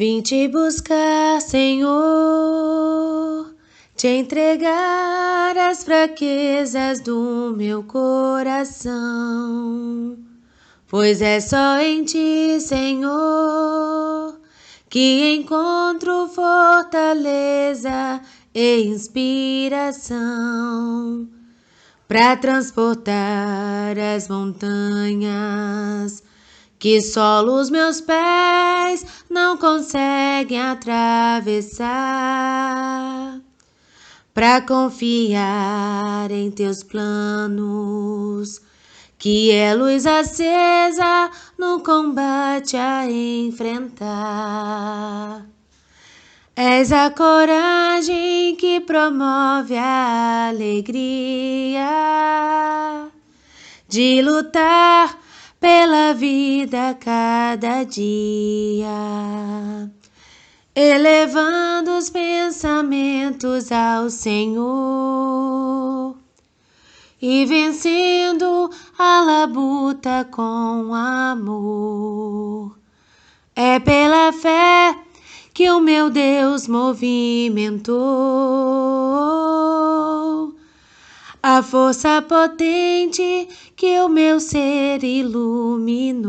Vim te buscar, Senhor, te entregar as fraquezas do meu coração, pois é só em ti, Senhor, que encontro fortaleza e inspiração para transportar as montanhas que solo os meus pés não conseguem atravessar, para confiar em teus planos, que é luz acesa no combate a enfrentar. És a coragem que promove a alegria de lutar pela vida cada dia, elevando os pensamentos ao Senhor e vencendo a labuta com amor. É pela fé que o meu Deus movimentou a força potente que o meu ser iluminou.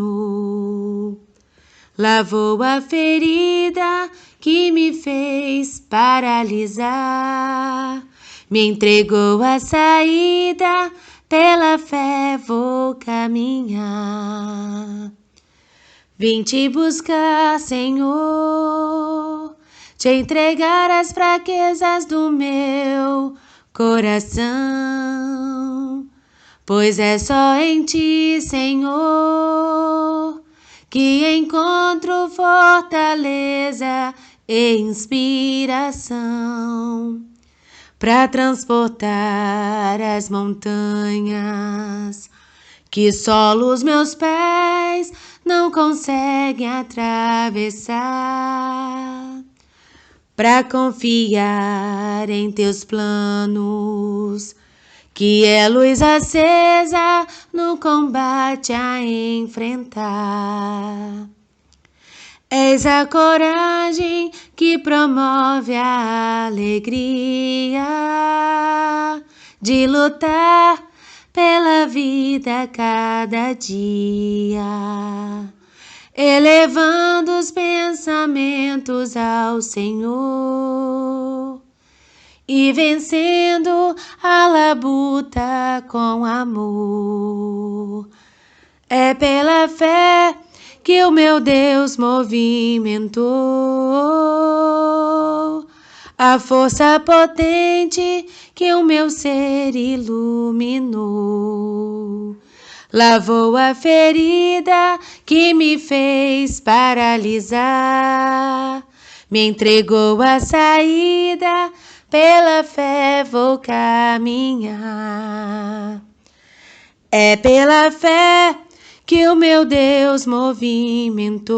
Lavou a ferida que me fez paralisar. Me entregou a saída, pela fé vou caminhar. Vim te buscar, Senhor, te entregar as fraquezas do meu coração, pois é só em ti, Senhor, que encontro fortaleza e inspiração para transportar as montanhas que solo os meus pés não conseguem atravessar, para confiar em teus planos, que é luz acesa no combate a enfrentar. És a coragem que promove a alegria de lutar pela vida cada dia, elevando os pensamentos ao Senhor e vencendo a labuta com amor. É pela fé que o meu Deus movimentou a força potente que o meu ser iluminou. Lavou a ferida que me fez paralisar. Me entregou a saída, pela fé vou caminhar. É pela fé que o meu Deus movimentou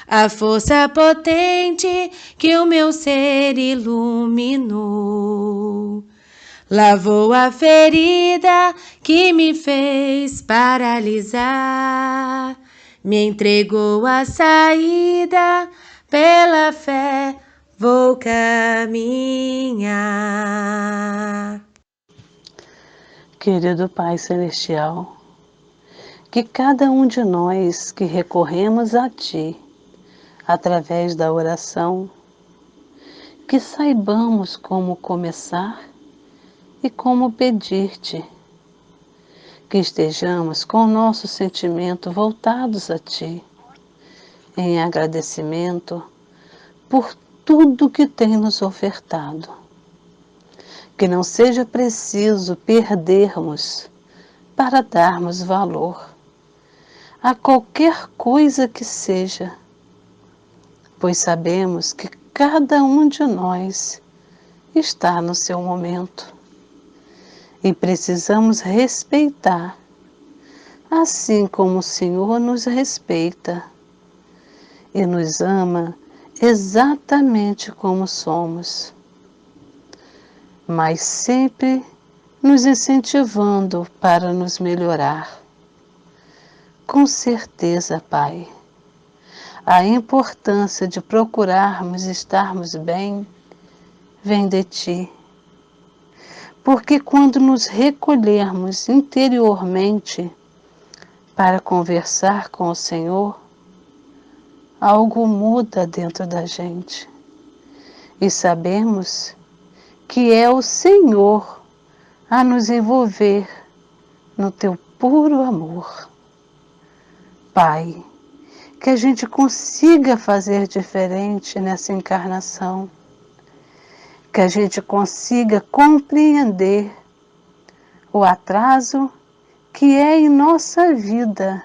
a força potente que o meu ser iluminou. Lavou a ferida que me fez paralisar. Me entregou a saída, pela fé vou caminhar. Querido Pai Celestial, que cada um de nós que recorremos a Ti, através da oração, que saibamos como começar e como pedir-te, que estejamos com o nosso sentimento voltados a Ti, em agradecimento por tudo que tem nos ofertado. Que não seja preciso perdermos para darmos valor a qualquer coisa que seja, pois sabemos que cada um de nós está no seu momento e precisamos respeitar, assim como o Senhor nos respeita e nos ama exatamente como somos, mas sempre nos incentivando para nos melhorar. Com certeza, Pai, A importância de procurarmos estarmos bem vem de Ti. Porque quando nos recolhermos interiormente para conversar com o Senhor, algo muda dentro da gente. E sabemos que é o Senhor a nos envolver no Teu puro amor. Pai, que a gente consiga fazer diferente nessa encarnação, que a gente consiga compreender o atraso que é em nossa vida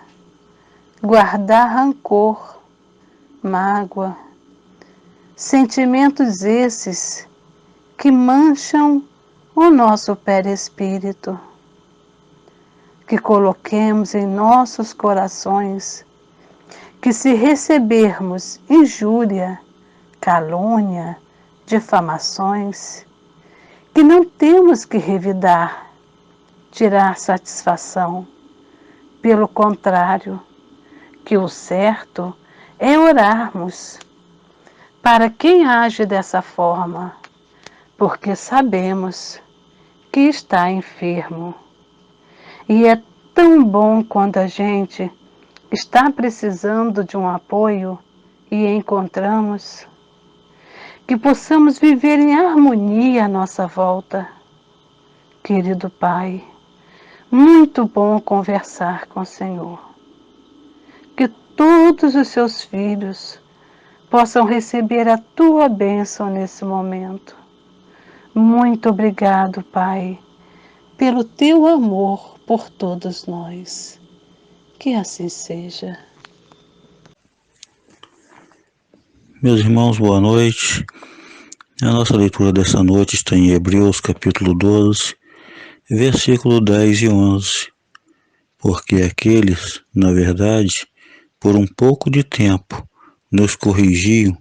guardar rancor, mágoa, sentimentos esses que mancham o nosso perispírito, que coloquemos em nossos corações que se recebermos injúria, calúnia, difamações, que não temos que revidar, tirar satisfação. Pelo contrário, que o certo é orarmos para quem age dessa forma, porque sabemos que está enfermo. E é tão bom quando a gente está precisando de um apoio e encontramos, que possamos viver em harmonia à nossa volta. Querido Pai, muito bom conversar com o Senhor. Que todos os seus filhos possam receber a Tua bênção nesse momento. Muito obrigado, Pai, pelo Teu amor por todos nós. Que assim seja. Meus irmãos, boa noite. A nossa leitura dessa noite está em Hebreus capítulo 12, versículo 10 e 11. Porque aqueles, na verdade, por um pouco de tempo, nos corrigiam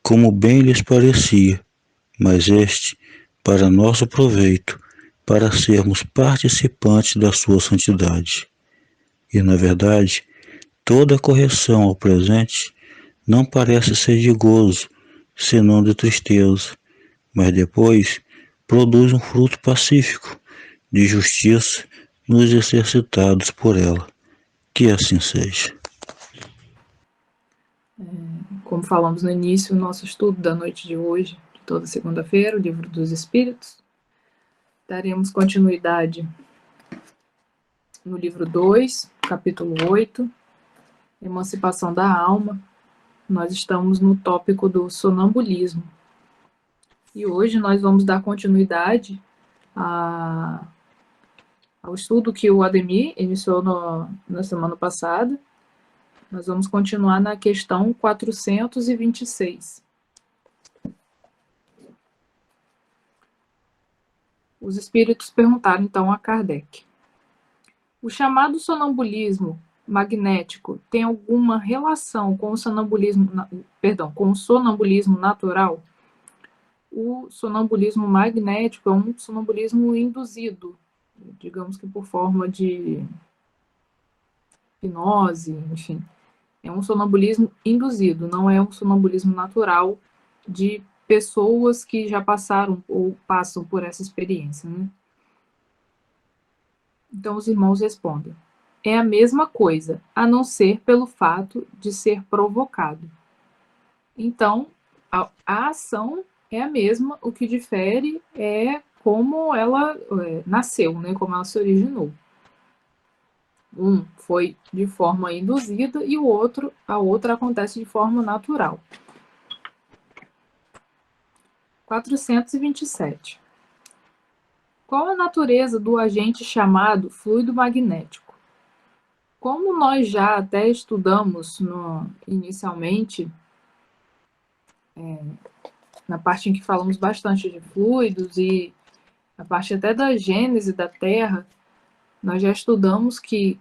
como bem lhes parecia, mas este para nosso proveito, para sermos participantes da sua santidade. E, na verdade, toda correção ao presente não parece ser de gozo, senão de tristeza, mas depois produz um fruto pacífico, de justiça nos exercitados por ela. Que assim seja. Como falamos no início, o nosso estudo da noite de hoje, de toda segunda-feira, o Livro dos Espíritos, daremos continuidade no livro 2, capítulo 8, Emancipação da Alma. Nós estamos no tópico do sonambulismo. E hoje nós vamos dar continuidade ao estudo que o Ademir iniciou na semana passada. Nós vamos continuar na questão 426. Os espíritos perguntaram então a Kardec: o chamado sonambulismo magnético tem alguma relação com o sonambulismo, com o sonambulismo natural? O sonambulismo magnético é um sonambulismo induzido, digamos que por forma de hipnose, enfim. É um sonambulismo induzido, não é um sonambulismo natural de pessoas que já passaram ou passam por essa experiência, né? Então os irmãos respondem: é a mesma coisa, a não ser pelo fato de ser provocado. Então, a ação é a mesma, o que difere é como ela nasceu, né? Como ela se originou. Um foi de forma induzida e a outra acontece de forma natural. 427. Qual a natureza do agente chamado fluido magnético? Como nós já até estudamos inicialmente, na parte em que falamos bastante de fluidos e na parte até da gênese da Terra, nós já estudamos que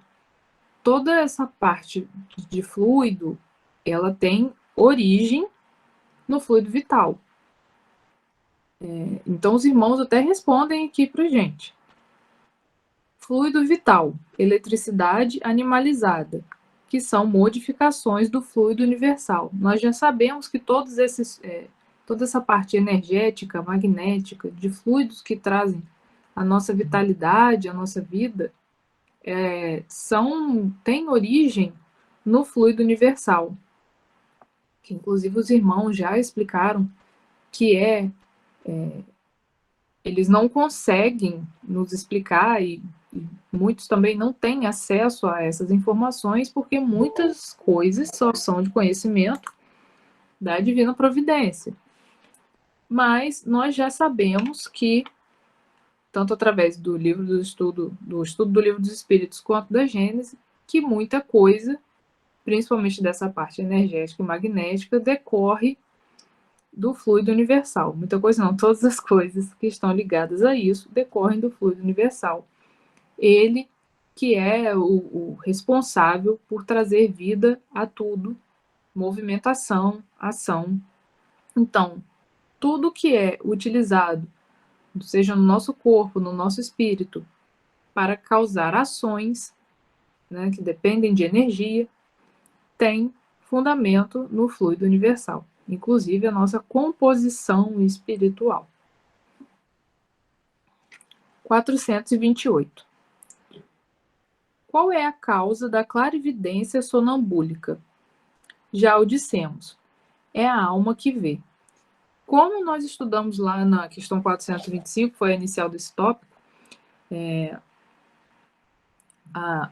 toda essa parte de fluido, ela tem origem no fluido vital. Então, os irmãos até respondem aqui para gente. Fluido vital, eletricidade animalizada, que são modificações do fluido universal. Nós já sabemos que toda essa parte energética, magnética, de fluidos que trazem a nossa vitalidade, a nossa vida, têm origem no fluido universal, que inclusive os irmãos já explicaram que eles não conseguem nos explicar e muitos também não têm acesso a essas informações porque muitas coisas só são de conhecimento da divina providência. Mas nós já sabemos que, tanto através do estudo do Livro dos Espíritos quanto da Gênese, que muita coisa, principalmente dessa parte energética e magnética, decorre do fluido universal. Muita coisa não, todas as coisas que estão ligadas a isso decorrem do fluido universal. Ele que é o responsável por trazer vida a tudo, movimentação, ação. Então, tudo que é utilizado, seja no nosso corpo, no nosso espírito, para causar ações, né, que dependem de energia, tem fundamento no fluido universal, inclusive a nossa composição espiritual. 428. Qual é a causa da clarividência sonambúlica? Já o dissemos, é a alma que vê. Como nós estudamos lá na questão 425, foi a inicial desse tópico,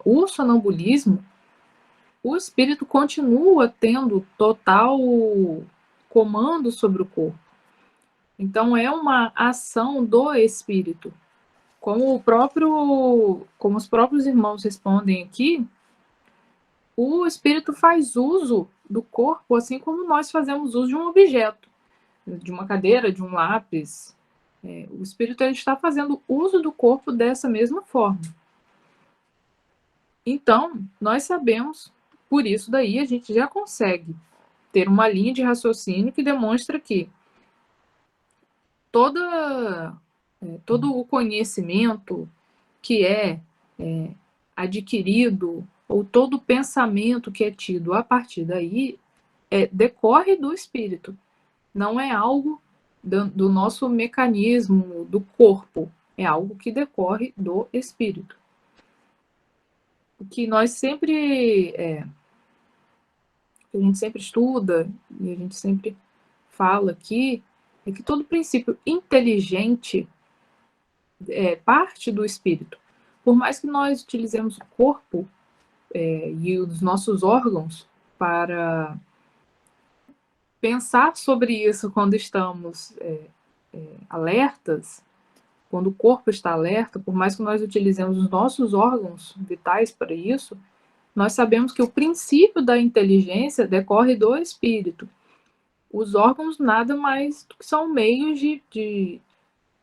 o sonambulismo, o espírito continua tendo total comando sobre o corpo. Então, é uma ação do espírito. Como os próprios irmãos respondem aqui, o espírito faz uso do corpo assim como nós fazemos uso de um objeto, de uma cadeira, de um lápis. O espírito ele está fazendo uso do corpo dessa mesma forma. Então, nós sabemos, por isso daí a gente já consegue ter uma linha de raciocínio que demonstra que todo o conhecimento que é adquirido, ou todo o pensamento que é tido a partir daí, decorre do espírito. Não é algo do nosso mecanismo, do corpo. É algo que decorre do espírito. O que nós sempre... a gente sempre estuda, e a gente sempre fala aqui, é que todo princípio inteligente parte do espírito. Por mais que nós utilizemos o corpo e os nossos órgãos para pensar sobre isso quando estamos alertas, quando o corpo está alerta, por mais que nós utilizemos os nossos órgãos vitais para isso, nós sabemos que o princípio da inteligência decorre do espírito. Os órgãos nada mais do que são meios de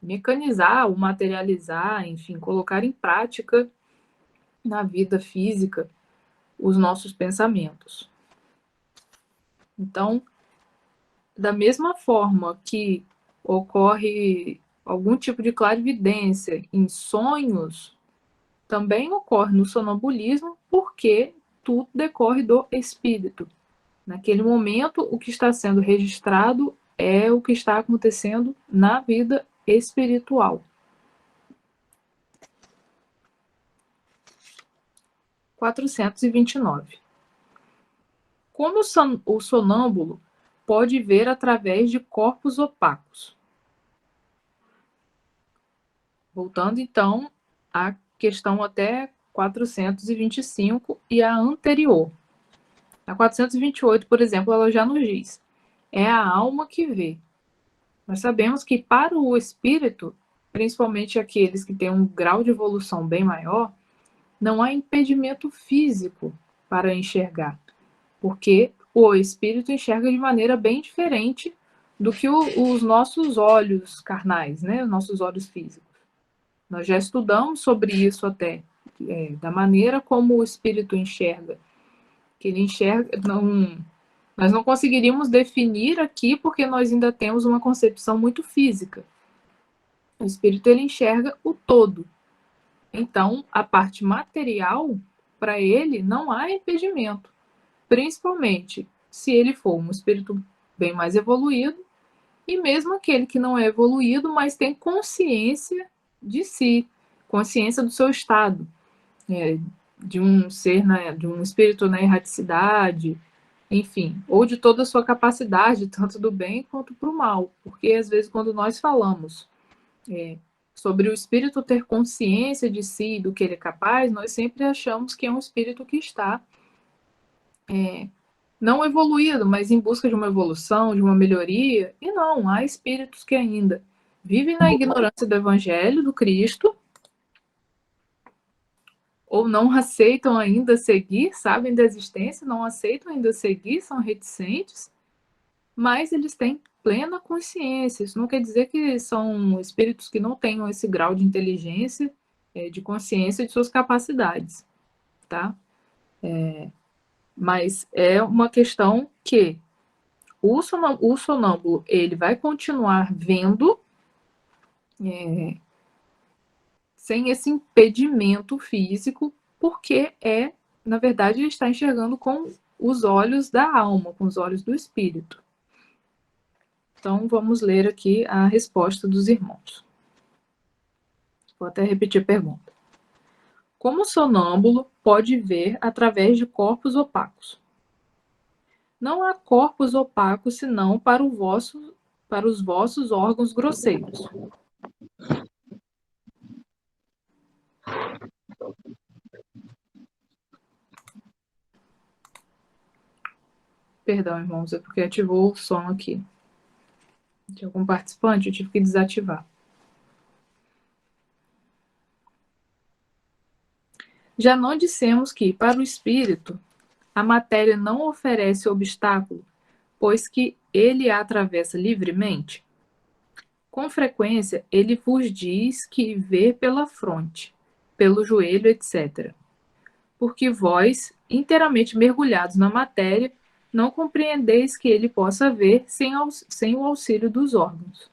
mecanizar ou materializar, enfim, colocar em prática na vida física os nossos pensamentos. Então, da mesma forma que ocorre algum tipo de clarividência em sonhos, também ocorre no sonambulismo, porque tudo decorre do espírito. Naquele momento, o que está sendo registrado é o que está acontecendo na vida espiritual. 429. Como o sonâmbulo pode ver através de corpos opacos? Voltando, então, à questão até 425 e a anterior. A 428, por exemplo, ela já nos diz, é a alma que vê. Nós sabemos que para o espírito, principalmente aqueles que têm um grau de evolução bem maior, não há impedimento físico para enxergar, porque o espírito enxerga de maneira bem diferente do que os nossos olhos carnais, né? Os nossos olhos físicos. Nós já estudamos sobre isso até, da maneira como o espírito enxerga. Que ele enxerga, nós não conseguiríamos definir aqui porque nós ainda temos uma concepção muito física. O espírito ele enxerga o todo. Então, a parte material para ele não há impedimento, principalmente se ele for um espírito bem mais evoluído, e mesmo aquele que não é evoluído, mas tem consciência de si, consciência do seu estado, de um ser, de um espírito na erraticidade, enfim, ou de toda a sua capacidade, tanto do bem quanto para o mal, porque às vezes quando nós falamos sobre o espírito ter consciência de si, do que ele é capaz, nós sempre achamos que é um espírito que está não evoluído, mas em busca de uma evolução, de uma melhoria, e não, há espíritos que ainda vivem na ignorância do evangelho, do Cristo, ou não aceitam ainda seguir, sabem da existência, não aceitam ainda seguir, são reticentes, mas eles têm plena consciência. Isso não quer dizer que são espíritos que não tenham esse grau de inteligência, de consciência de suas capacidades, tá? Mas é uma questão que o sonâmbulo ele vai continuar vendo sem esse impedimento físico, porque na verdade, ele está enxergando com os olhos da alma, com os olhos do espírito. Então, vamos ler aqui a resposta dos irmãos. Vou até repetir a pergunta. Como o sonâmbulo pode ver através de corpos opacos? Não há corpos opacos senão para os vossos órgãos grosseiros. Perdão, irmãos, é porque ativou o som aqui. De algum participante, eu tive que desativar. Já não dissemos que, para o espírito, a matéria não oferece obstáculo, pois que ele a atravessa livremente? Com frequência, ele vos diz que vê pela fronte, pelo joelho, etc. Porque vós, inteiramente mergulhados na matéria, não compreendeis que ele possa ver sem o auxílio dos órgãos.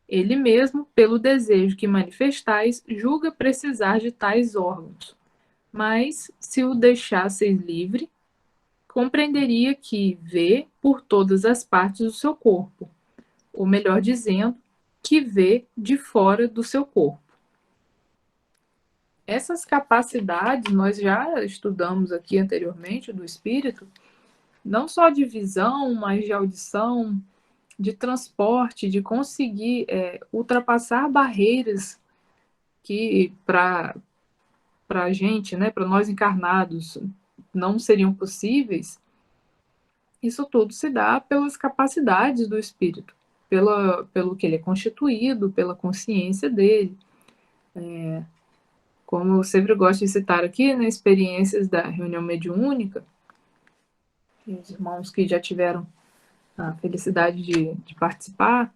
Ele mesmo, pelo desejo que manifestais, julga precisar de tais órgãos. Mas, se o deixasseis livre, compreenderia que vê por todas as partes do seu corpo, ou melhor dizendo, que vê de fora do seu corpo. Essas capacidades nós já estudamos aqui anteriormente do espírito, não só de visão, mas de audição, de transporte, de conseguir ultrapassar barreiras que para a gente, para nós encarnados, não seriam possíveis. Isso tudo se dá pelas capacidades do espírito, pelo que ele é constituído, pela consciência dele. Como eu sempre gosto de citar aqui, experiências da reunião mediúnica, os irmãos que já tiveram a felicidade de participar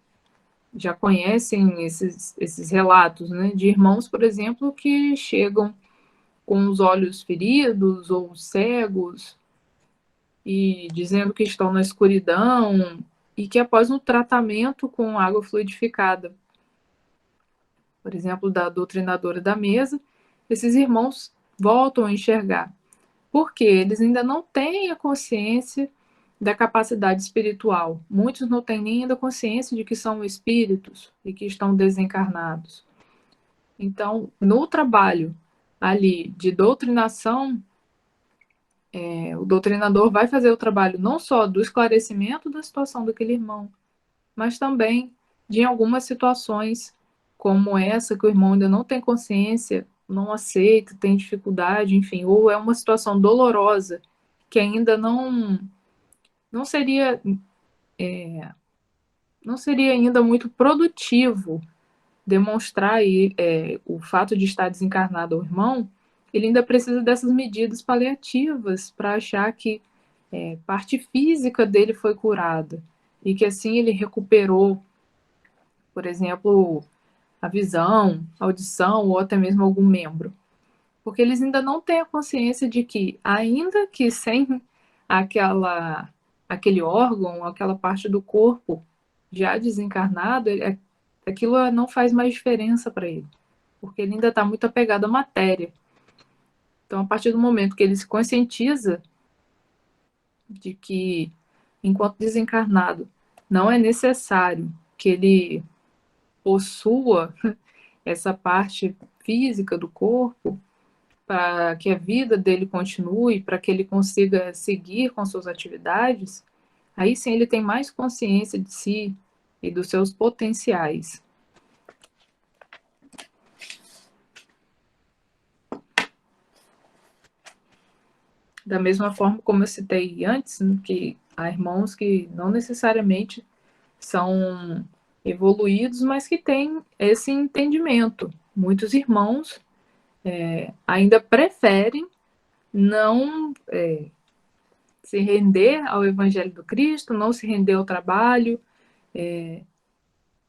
já conhecem esses relatos, de irmãos, por exemplo, que chegam com os olhos feridos ou cegos e dizendo que estão na escuridão e que após um tratamento com água fluidificada, por exemplo, da doutrinadora da mesa, esses irmãos voltam a enxergar, porque eles ainda não têm a consciência da capacidade espiritual. Muitos não têm nem ainda consciência de que são espíritos e que estão desencarnados. Então, no trabalho ali de doutrinação, o doutrinador vai fazer o trabalho não só do esclarecimento da situação daquele irmão, mas também de algumas situações como essa que o irmão ainda não tem consciência, não aceita, tem dificuldade, enfim, ou é uma situação dolorosa que ainda não seria ainda muito produtivo demonstrar aí, o fato de estar desencarnado ao irmão. Ele ainda precisa dessas medidas paliativas para achar que parte física dele foi curada e que assim ele recuperou, por exemplo, a visão, a audição ou até mesmo algum membro. Porque eles ainda não têm a consciência de que, ainda que sem aquele órgão, aquela parte do corpo já desencarnado, aquilo não faz mais diferença para ele, porque ele ainda está muito apegado à matéria. Então, a partir do momento que ele se conscientiza de que, enquanto desencarnado, não é necessário que ele possua essa parte física do corpo para que a vida dele continue, para que ele consiga seguir com suas atividades, aí sim ele tem mais consciência de si e dos seus potenciais. Da mesma forma como eu citei antes, que há irmãos que não necessariamente são evoluídos, mas que têm esse entendimento. Muitos irmãos ainda preferem não se render ao Evangelho do Cristo, não se render ao trabalho,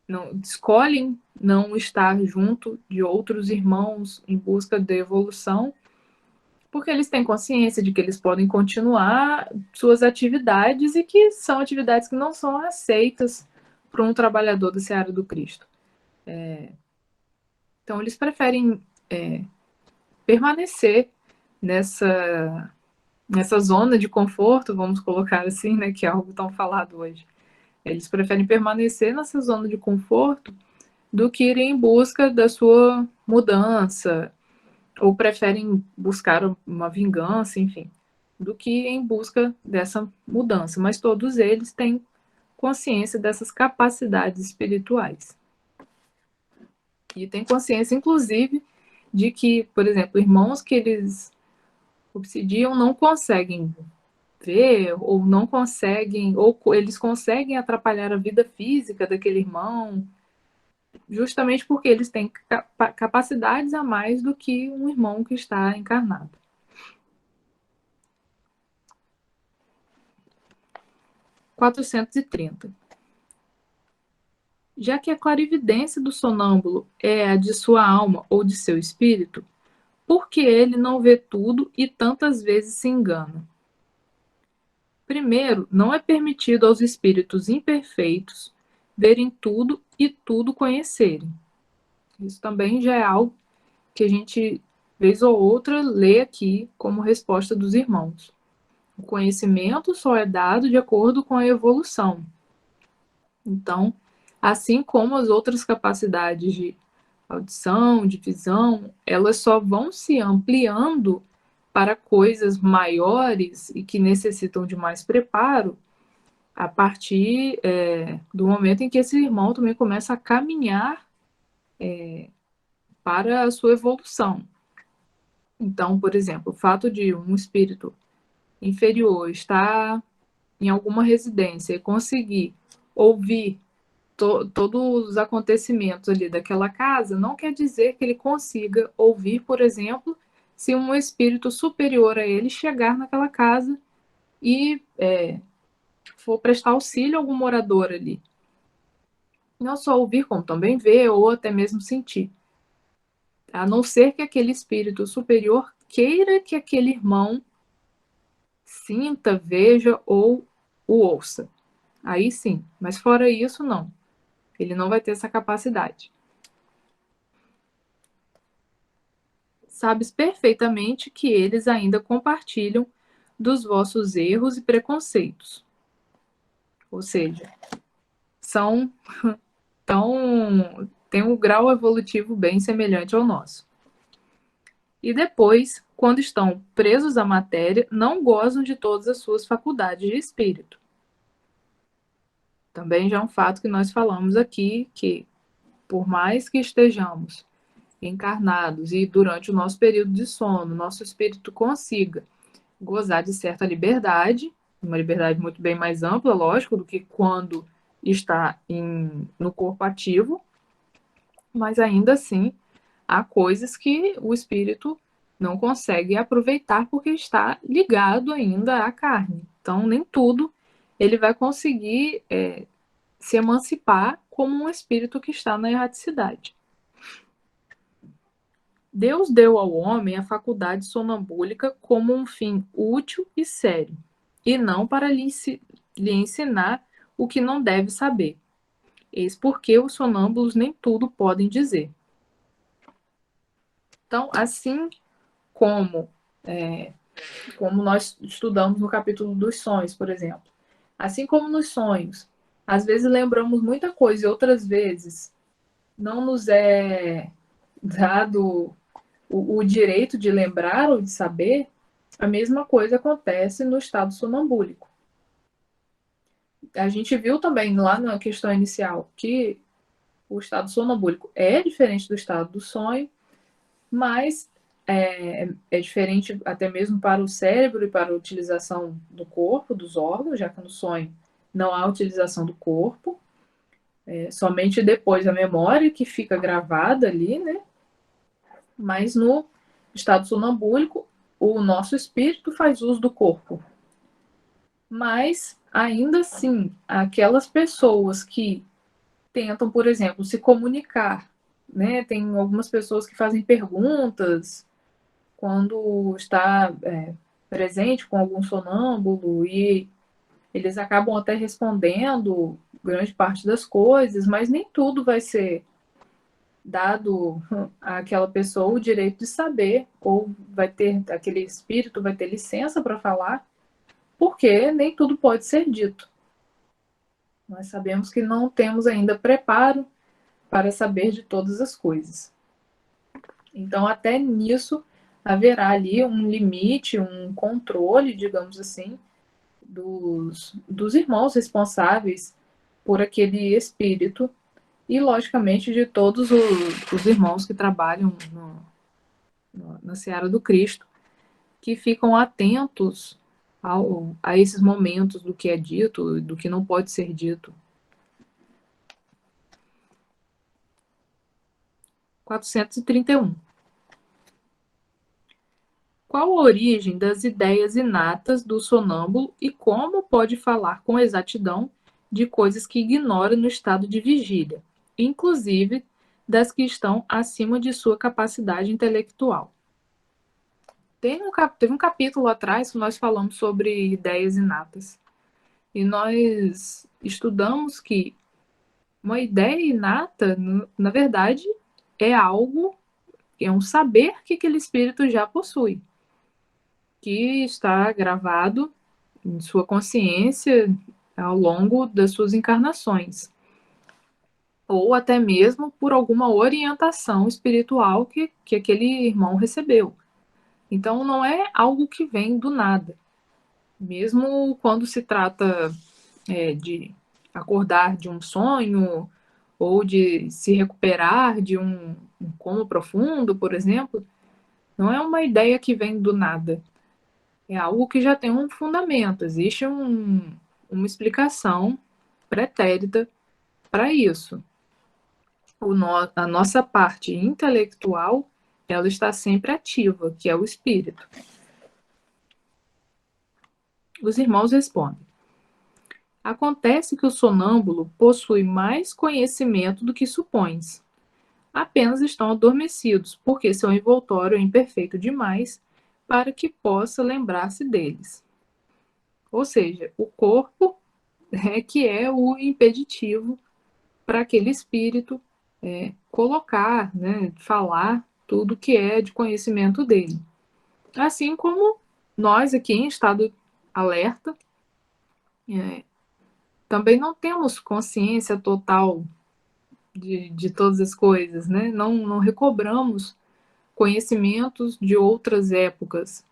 não, escolhem não estar junto de outros irmãos em busca de evolução, porque eles têm consciência de que eles podem continuar suas atividades e que são atividades que não são aceitas por um trabalhador da seara do Cristo. Então, eles preferem permanecer nessa zona de conforto, vamos colocar assim, né, que é algo tão falado hoje. Eles preferem permanecer nessa zona de conforto do que ir em busca da sua mudança, ou preferem buscar uma vingança, enfim, do que em busca dessa mudança. Mas todos eles têm consciência dessas capacidades espirituais. E têm consciência, inclusive, de que, por exemplo, irmãos que eles obsidiam não conseguem ver, ou não conseguem, ou eles conseguem atrapalhar a vida física daquele irmão, justamente porque eles têm capacidades a mais do que um irmão que está encarnado. (430) Já que a clarividência do sonâmbulo é a de sua alma ou de seu espírito, por que ele não vê tudo e tantas vezes se engana? Primeiro, não é permitido aos espíritos imperfeitos verem tudo e tudo conhecerem. Isso também já é algo que a gente, vez ou outra, lê aqui como resposta dos irmãos. O conhecimento só é dado de acordo com a evolução. Então, assim como as outras capacidades de audição, de visão, elas só vão se ampliando para coisas maiores e que necessitam de mais preparo a partir do momento em que esse irmão também começa a caminhar para a sua evolução. Então, por exemplo, o fato de um espírito inferior estar em alguma residência e conseguir ouvir todos os acontecimentos ali daquela casa, não quer dizer que ele consiga ouvir, por exemplo, se um espírito superior a ele chegar naquela casa e for prestar auxílio a algum morador ali. Não só ouvir, como também ver ou até mesmo sentir. A não ser que aquele espírito superior queira que aquele irmão sinta, veja ou o ouça. Aí sim, mas fora isso, não. Ele não vai ter essa capacidade. Sabes perfeitamente que eles ainda compartilham dos vossos erros e preconceitos. Ou seja, têm um grau evolutivo bem semelhante ao nosso. E depois, quando estão presos à matéria, não gozam de todas as suas faculdades de espírito. Também já é um fato que nós falamos aqui, que por mais que estejamos encarnados e durante o nosso período de sono, nosso espírito consiga gozar de certa liberdade, uma liberdade muito bem mais ampla, lógico, do que quando está no corpo ativo, mas ainda assim há coisas que o espírito não consegue aproveitar porque está ligado ainda à carne. Então, nem tudo ele vai conseguir se emancipar como um espírito que está na erraticidade. Deus deu ao homem a faculdade sonambúlica como um fim útil e sério, e não para lhe ensinar o que não deve saber. Eis porque os sonâmbulos nem tudo podem dizer. Então, assim como como nós estudamos no capítulo dos sonhos, por exemplo. Assim como nos sonhos, às vezes lembramos muita coisa e outras vezes não nos é dado o direito de lembrar ou de saber, a mesma coisa acontece no estado sonambúlico. A gente viu também lá na questão inicial que o estado sonambúlico é diferente do estado do sonho, mas é diferente até mesmo para o cérebro e para a utilização do corpo, dos órgãos, já que no sonho não há utilização do corpo, somente depois a memória que fica gravada ali, né? Mas no estado sonambúlico, o nosso espírito faz uso do corpo. Mas, ainda assim, aquelas pessoas que tentam, por exemplo, se comunicar, né? Tem algumas pessoas que fazem perguntas quando está presente com algum sonâmbulo e eles acabam até respondendo grande parte das coisas, mas nem tudo vai ser dado àquela pessoa o direito de saber, ou vai ter, aquele espírito vai ter licença para falar, porque nem tudo pode ser dito. Nós sabemos que não temos ainda preparo para saber de todas as coisas. Então, até nisso, haverá ali um limite, um controle, digamos assim, dos irmãos responsáveis por aquele espírito e, logicamente, de todos os irmãos que trabalham na Seara do Cristo, que ficam atentos a esses momentos do que é dito, do que não pode ser dito. 431. Qual a origem das ideias inatas do sonâmbulo e como pode falar com exatidão de coisas que ignora no estado de vigília, inclusive das que estão acima de sua capacidade intelectual? Teve um capítulo atrás que nós falamos sobre ideias inatas. E nós estudamos que uma ideia inata, na verdade, é algo, é um saber que aquele espírito já possui, que está gravado em sua consciência ao longo das suas encarnações, ou até mesmo por alguma orientação espiritual que aquele irmão recebeu. Então, não é algo que vem do nada. Mesmo quando se trata de acordar de um sonho ou de se recuperar de um coma profundo, por exemplo, não é uma ideia que vem do nada. É algo que já tem um fundamento, existe uma explicação pretérita para isso. A nossa parte intelectual, ela está sempre ativa, que é o espírito. Os irmãos respondem: acontece que o sonâmbulo possui mais conhecimento do que supões. Apenas estão adormecidos, porque seu envoltório é imperfeito demais para que possa lembrar-se deles. Ou seja, o corpo é que é o impeditivo para aquele espírito colocar, né, falar tudo que é de conhecimento dele. Assim como nós aqui em estado alerta, também não temos consciência total de todas as coisas, né? Não recobramos conhecimentos de outras épocas.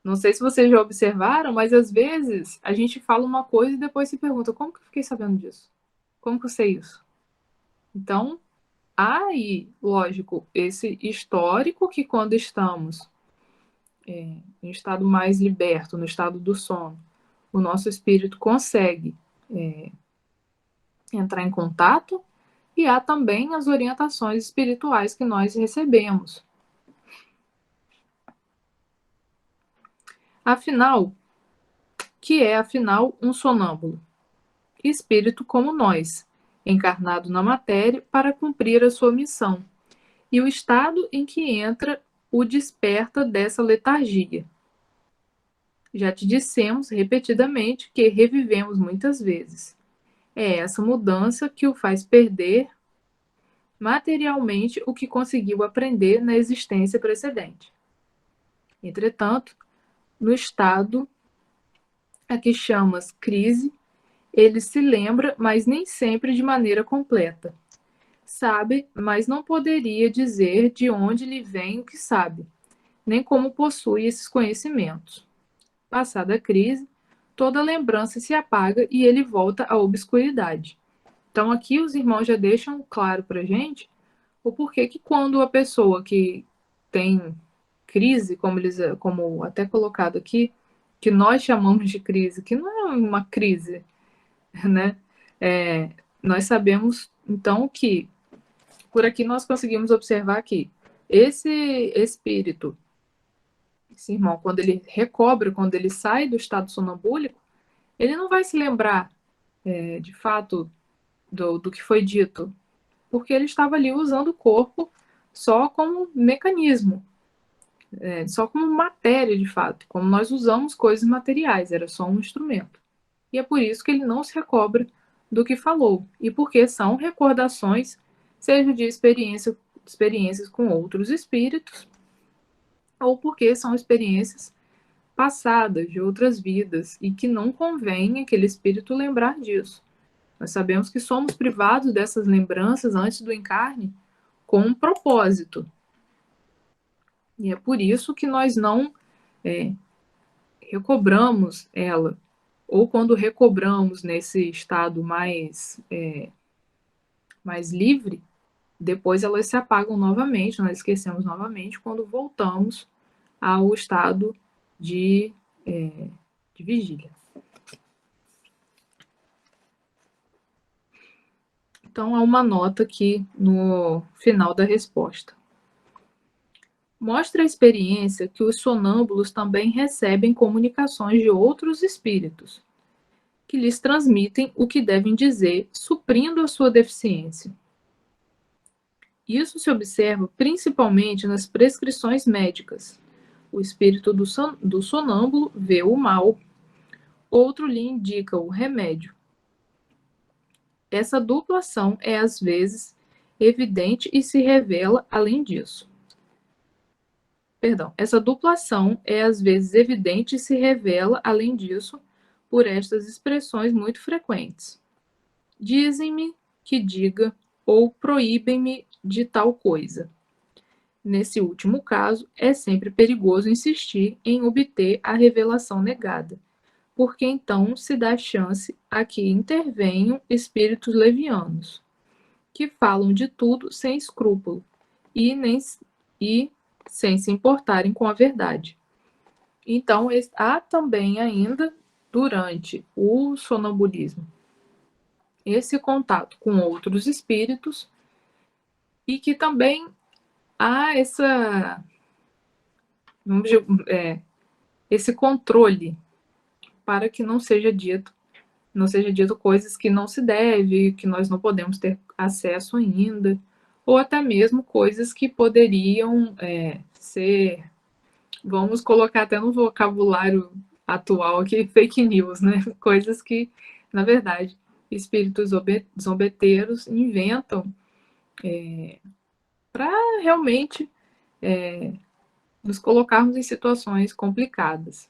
Não sei se vocês já observaram, mas às vezes a gente fala uma coisa e depois se pergunta: como que eu fiquei sabendo disso? Como que eu sei isso? Então, há aí, lógico, esse histórico que quando estamos em estado mais liberto, no estado do sono, o nosso espírito consegue entrar em contato, e há também as orientações espirituais que nós recebemos. Afinal, que é, afinal, um sonâmbulo? Espírito como nós, encarnado na matéria para cumprir a sua missão, e o estado em que entra o desperta dessa letargia. Já te dissemos repetidamente que revivemos muitas vezes. É essa mudança que o faz perder materialmente o que conseguiu aprender na existência precedente. Entretanto, no estado a que chamas crise, ele se lembra, mas nem sempre de maneira completa. Sabe, mas não poderia dizer de onde lhe vem o que sabe, nem como possui esses conhecimentos. Passada a crise, toda lembrança se apaga e ele volta à obscuridade. Então aqui os irmãos já deixam claro para a gente o porquê que quando a pessoa que tem crise, como até colocado aqui, que nós chamamos de crise, que não é uma crise, né? Nós sabemos então que por aqui nós conseguimos observar que esse espírito, esse irmão, quando ele recobra, quando ele sai do estado sonambúlico, ele não vai se lembrar de fato do que foi dito, porque ele estava ali usando o corpo só como mecanismo, só como matéria de fato, como nós usamos coisas materiais, era só um instrumento. E é por isso que ele não se recobra do que falou, e porque são recordações, seja de experiências com outros espíritos, ou porque são experiências passadas, de outras vidas, e que não convém aquele espírito lembrar disso. Nós sabemos que somos privados dessas lembranças antes do encarne com um propósito. E é por isso que nós não recobramos ela. Ou quando recobramos nesse estado mais livre, depois elas se apagam novamente, nós esquecemos novamente quando voltamos ao estado de vigília. Então, há uma nota aqui no final da resposta. Mostra a experiência que os sonâmbulos também recebem comunicações de outros espíritos, que lhes transmitem o que devem dizer, suprindo a sua deficiência. Isso se observa principalmente nas prescrições médicas. O espírito do sonâmbulo vê o mal, outro lhe indica o remédio. Essa dupla ação é, às vezes, evidente e se revela além disso. Essa dupla ação é, às vezes, evidente e se revela, além disso, por estas expressões muito frequentes. Dizem-me que diga ou proíbem-me de tal coisa. Nesse último caso, é sempre perigoso insistir em obter a revelação negada, porque então se dá chance a que intervenham espíritos levianos, que falam de tudo sem escrúpulo e sem se importarem com a verdade. Então, há também ainda, durante o sonambulismo, esse contato com outros espíritos e que também há esse controle para que não seja dito coisas que não se deve, que nós não podemos ter acesso ainda, ou até mesmo coisas que poderiam ser, vamos colocar até no vocabulário atual aqui, fake news, né? Coisas que, na verdade, espíritos zombeteiros inventam para realmente nos colocarmos em situações complicadas.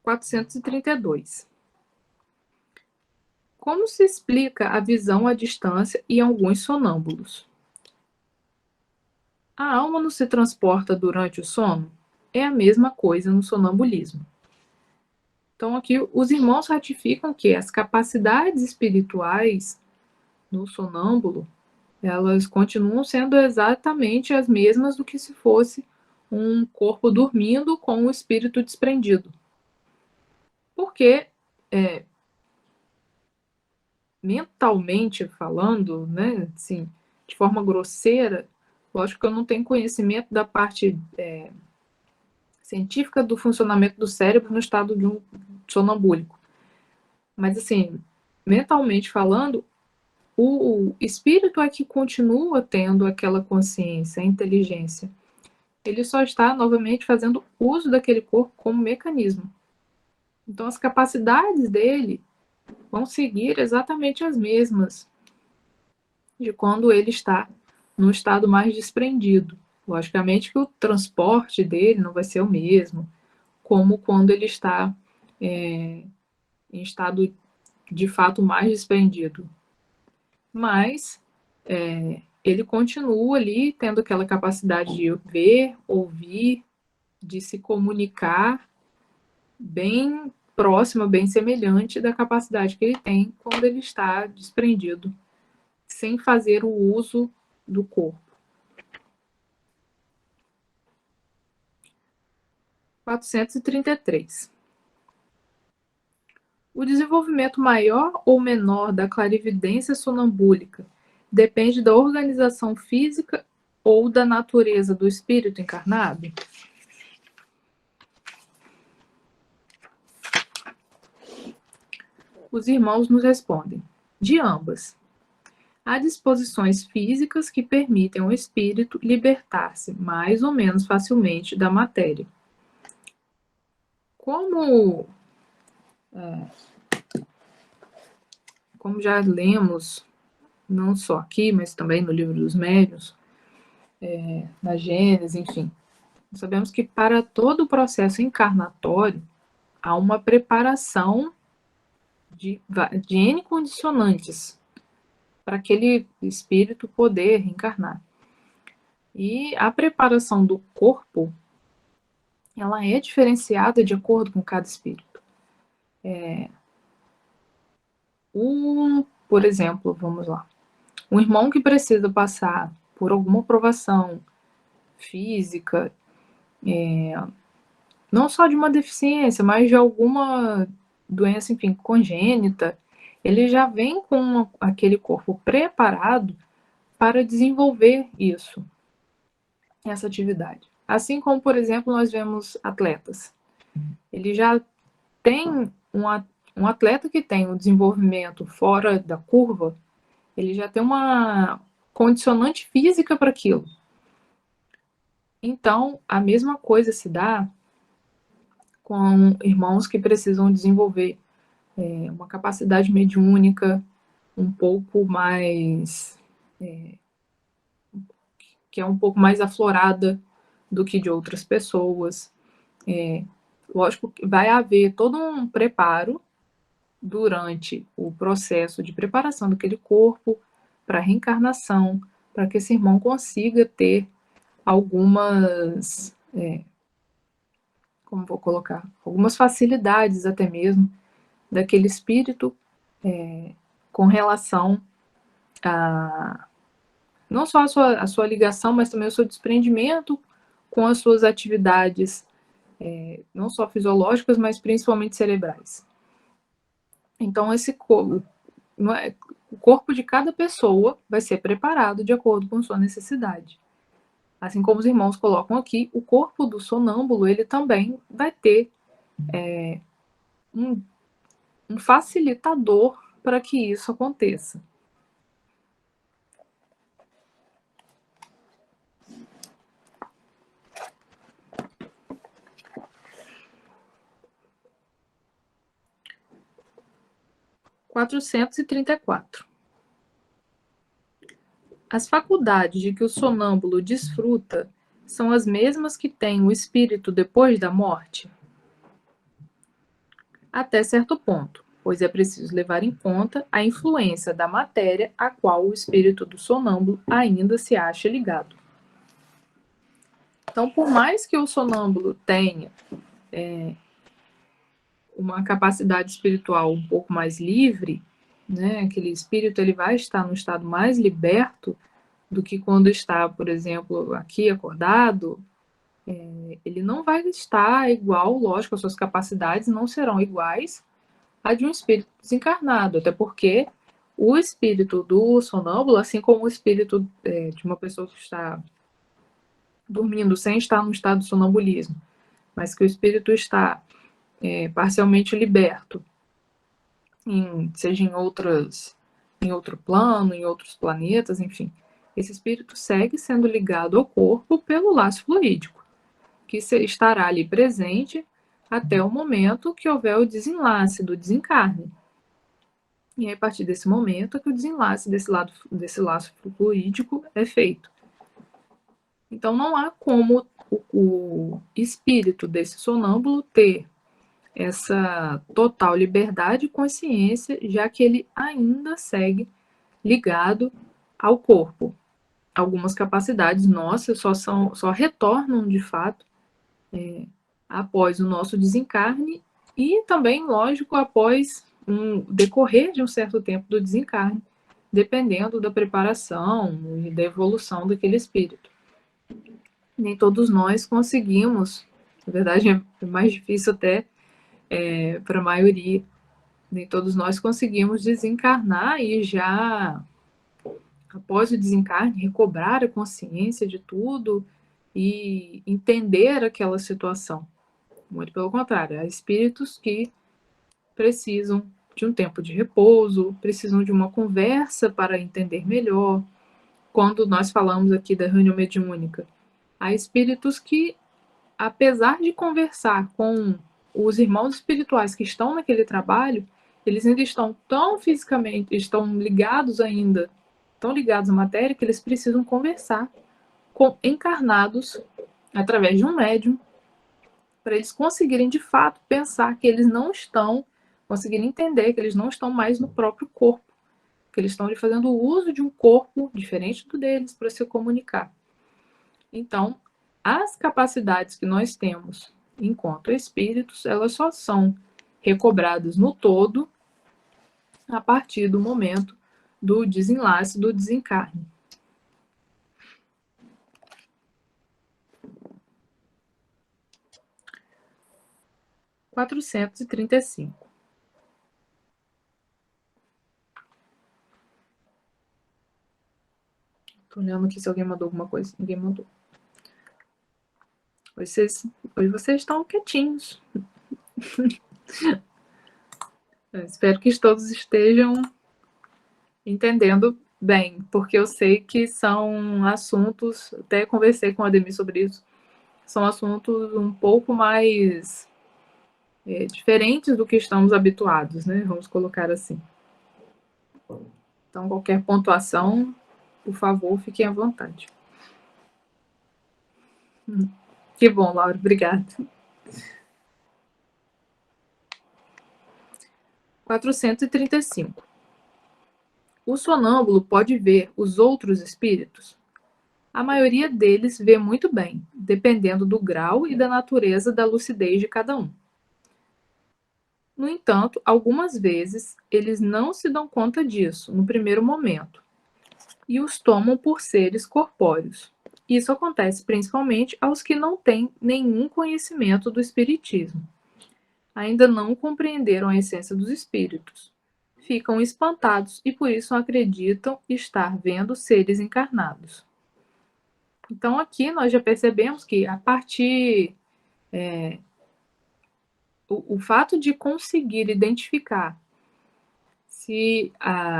(432) Como se explica a visão à distância em alguns sonâmbulos? A alma não se transporta durante o sono? É a mesma coisa no sonambulismo. Então, aqui os irmãos ratificam que as capacidades espirituais no sonâmbulo, elas continuam sendo exatamente as mesmas do que se fosse um corpo dormindo com o espírito desprendido. Porque, mentalmente falando, né, assim, de forma grosseira, lógico que eu não tenho conhecimento da parte científica do funcionamento do cérebro no estado de um sonambúlico. Mas, assim, mentalmente falando, o espírito é que continua tendo aquela consciência, a inteligência. Ele só está, novamente, fazendo uso daquele corpo como mecanismo. Então, as capacidades dele vão seguir exatamente as mesmas de quando ele está num estado mais desprendido. Logicamente que o transporte dele não vai ser o mesmo, como quando ele está em estado de fato mais desprendido. Mas ele continua ali tendo aquela capacidade de ver, ouvir, de se comunicar bem próxima, bem semelhante da capacidade que ele tem quando ele está desprendido, sem fazer o uso do corpo. 433. O desenvolvimento maior ou menor da clarividência sonambúlica depende da organização física ou da natureza do espírito encarnado? Os irmãos nos respondem: de ambas. Há disposições físicas que permitem ao espírito libertar-se mais ou menos facilmente da matéria. Como já lemos, não só aqui, mas também no livro dos Médiuns, na Gênesis, enfim, sabemos que para todo o processo encarnatório há uma preparação de N condicionantes para aquele espírito poder reencarnar. E a preparação do corpo, ela é diferenciada de acordo com cada espírito. Por exemplo, vamos lá, um irmão que precisa passar por alguma provação física, não só de uma deficiência, mas de alguma doença, enfim, congênita, ele já vem com aquele corpo preparado para desenvolver isso, essa atividade. Assim como, por exemplo, nós vemos atletas. Ele já tem um atleta que tem um desenvolvimento fora da curva, ele já tem uma condicionante física para aquilo. Então, a mesma coisa se dá com irmãos que precisam desenvolver uma capacidade mediúnica um pouco mais que é um pouco mais aflorada do que de outras pessoas. Lógico que vai haver todo um preparo durante o processo de preparação daquele corpo para a reencarnação, para que esse irmão consiga ter algumas, como vou colocar, algumas facilidades até mesmo daquele espírito com relação a não só a sua ligação, mas também o seu desprendimento com as suas atividades, não só fisiológicas, mas principalmente cerebrais. Então, o corpo de cada pessoa vai ser preparado de acordo com sua necessidade. Assim como os irmãos colocam aqui, o corpo do sonâmbulo, ele também vai ter um facilitador para que isso aconteça. As faculdades de que o sonâmbulo desfruta são as mesmas que tem o espírito depois da morte? Até certo ponto, pois é preciso levar em conta a influência da matéria a qual o espírito do sonâmbulo ainda se acha ligado. Então, por mais que o sonâmbulo tenha uma capacidade espiritual um pouco mais livre, né, aquele espírito ele vai estar num estado mais liberto do que quando está, por exemplo, aqui acordado, ele não vai estar igual, lógico, as suas capacidades não serão iguais a de um espírito desencarnado, até porque o espírito do sonâmbulo, assim como o espírito de uma pessoa que está dormindo sem estar no estado de sonambulismo, mas que o espírito está parcialmente liberto, seja em outro plano, em outros planetas, enfim, esse espírito segue sendo ligado ao corpo pelo laço fluídico, que estará ali presente até o momento que houver o desenlace do desencarne. E aí, a partir desse momento é que o desenlace desse laço fluídico é feito. Então, não há como o espírito desse sonâmbulo ter essa total liberdade e consciência, já que ele ainda segue ligado ao corpo. Algumas capacidades nossas só retornam de fato após o nosso desencarne e também, lógico, após um decorrer de um certo tempo do desencarne, dependendo da preparação e da evolução daquele espírito. Nem todos nós conseguimos, na verdade é mais difícil até para a maioria, nem todos nós conseguimos desencarnar e já, após o desencarne, recobrar a consciência de tudo e entender aquela situação. Muito pelo contrário, há espíritos que precisam de um tempo de repouso, precisam de uma conversa para entender melhor. Quando nós falamos aqui da reunião mediúnica, há espíritos que, apesar de conversar com os irmãos espirituais que estão naquele trabalho, eles ainda estão tão fisicamente, estão ligados ainda, tão ligados à matéria, que eles precisam conversar com encarnados através de um médium, para eles conseguirem de fato pensar que eles não estão, conseguirem entender que eles não estão mais no próprio corpo, que eles estão fazendo uso de um corpo diferente do deles para se comunicar. Então, as capacidades que nós temos enquanto espíritos, elas só são recobradas no todo a partir do momento do desenlace, do desencarne. Quatrocentos e 35. Estou olhando aqui se alguém mandou alguma coisa. Ninguém mandou. Hoje vocês estão quietinhos. Eu espero que todos estejam entendendo bem, porque eu sei que são assuntos, até conversei com a Ademir sobre isso, são assuntos um pouco mais diferentes do que estamos habituados, né? Vamos colocar assim. Então, qualquer pontuação, por favor, fiquem à vontade. Que bom, Laura, obrigada. 435. O sonâmbulo pode ver os outros espíritos? A maioria deles vê muito bem, dependendo do grau e da natureza da lucidez de cada um. No entanto, algumas vezes, eles não se dão conta disso no primeiro momento e os tomam por seres corpóreos. Isso acontece principalmente aos que não têm nenhum conhecimento do espiritismo. Ainda não compreenderam a essência dos espíritos. Ficam espantados e por isso acreditam estar vendo seres encarnados. Então aqui nós já percebemos que a partir o fato de conseguir identificar se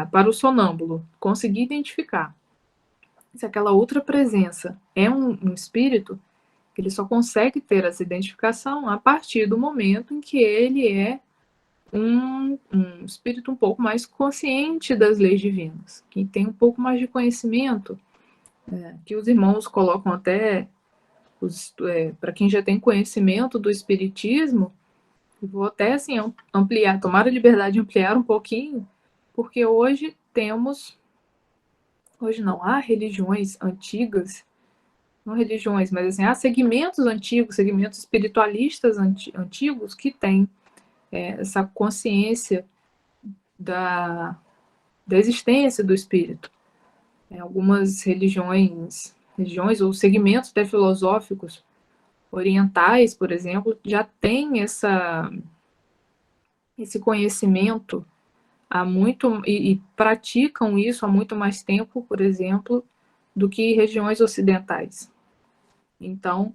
para o sonâmbulo conseguir identificar se aquela outra presença é um espírito, ele só consegue ter essa identificação a partir do momento em que ele é um espírito um pouco mais consciente das leis divinas, que tem um pouco mais de conhecimento, que os irmãos colocam até, para quem já tem conhecimento do espiritismo, eu vou até assim ampliar, tomar a liberdade de ampliar um pouquinho, porque hoje não, há religiões antigas, não religiões, mas assim, há segmentos antigos, segmentos espiritualistas antigos que têm essa consciência da existência do espírito. Algumas religiões ou segmentos até filosóficos orientais, por exemplo, já têm esse conhecimento há muito e praticam isso há muito mais tempo, por exemplo, do que regiões ocidentais. Então,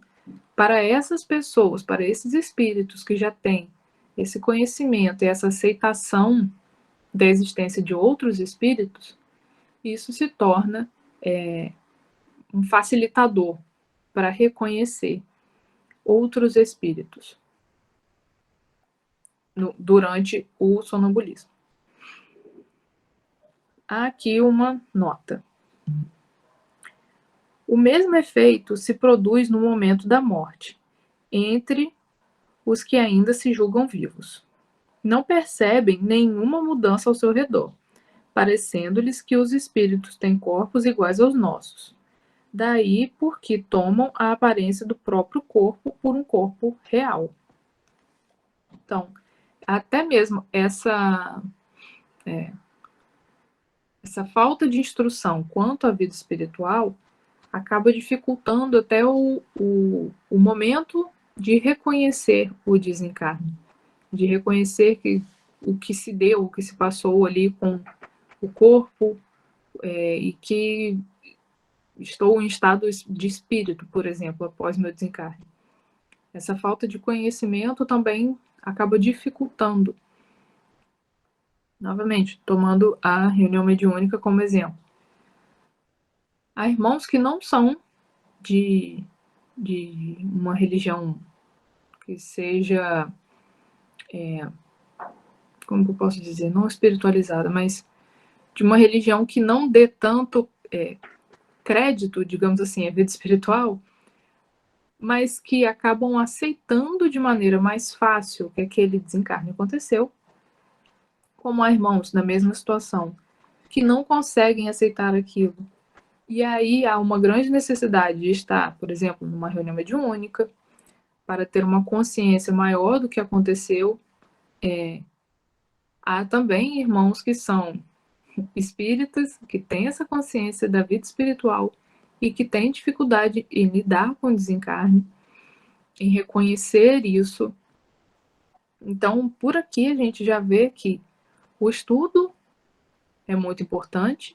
para essas pessoas, para esses espíritos que já têm esse conhecimento e essa aceitação da existência de outros espíritos, isso se torna um facilitador para reconhecer outros espíritos durante o sonambulismo. há aqui uma nota. O mesmo efeito se produz no momento da morte, entre os que ainda se julgam vivos. Não percebem nenhuma mudança ao seu redor, parecendo-lhes que os espíritos têm corpos iguais aos nossos. Daí porque tomam a aparência do próprio corpo por um corpo real. Então, até mesmo essa falta de instrução quanto à vida espiritual acaba dificultando até o momento de reconhecer o desencarne, de reconhecer que o que se deu, o que se passou ali com o corpo, e que estou em estado de espírito, por exemplo, após meu desencarne. Essa falta de conhecimento também acaba dificultando. Novamente, tomando a reunião mediúnica como exemplo. Há irmãos que não são de uma religião que seja, como eu posso dizer, não espiritualizada, mas de uma religião que não dê tanto crédito, digamos assim, à vida espiritual, mas que acabam aceitando de maneira mais fácil que aquele desencarne aconteceu, como há irmãos na mesma situação, que não conseguem aceitar aquilo. E aí há uma grande necessidade de estar, por exemplo, numa reunião mediúnica, para ter uma consciência maior do que aconteceu. Há também irmãos que são espíritas, que têm essa consciência da vida espiritual e que têm dificuldade em lidar com o desencarne, em reconhecer isso. Então, por aqui a gente já vê que o estudo é muito importante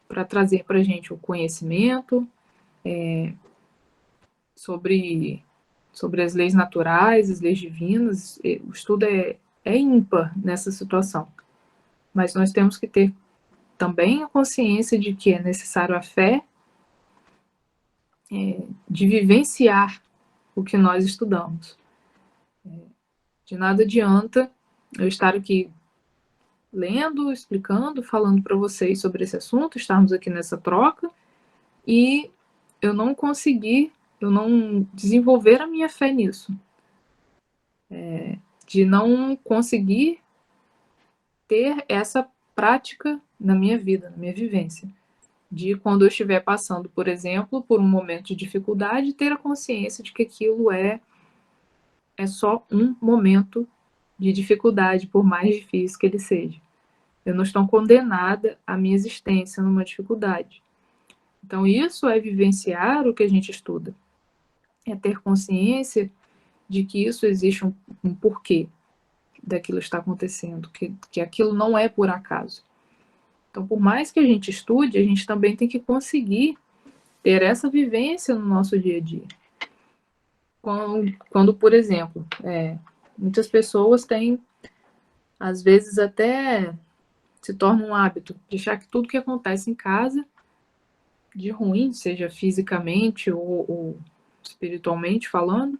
para trazer para a gente o conhecimento sobre as leis naturais, as leis divinas. O estudo é ímpar nessa situação. Mas nós temos que ter também a consciência de que é necessário a fé de vivenciar o que nós estudamos. De nada adianta eu estar aqui lendo, explicando, falando para vocês sobre esse assunto, estarmos aqui nessa troca, e eu não conseguir, eu não desenvolver a minha fé nisso. De não conseguir ter essa prática na minha vida, na minha vivência. De quando eu estiver passando, por exemplo, por um momento de dificuldade, ter a consciência de que aquilo é só um momento de dificuldade, por mais difícil que ele seja. Eu não estou condenada à minha existência numa dificuldade. Então, isso é vivenciar o que a gente estuda. É ter consciência de que isso existe um porquê daquilo estar acontecendo, que aquilo não é por acaso. Então, por mais que a gente estude, a gente também tem que conseguir ter essa vivência no nosso dia a dia. Quando por exemplo, muitas pessoas têm, às vezes até se torna um hábito de achar que tudo que acontece em casa, de ruim, seja fisicamente ou espiritualmente falando,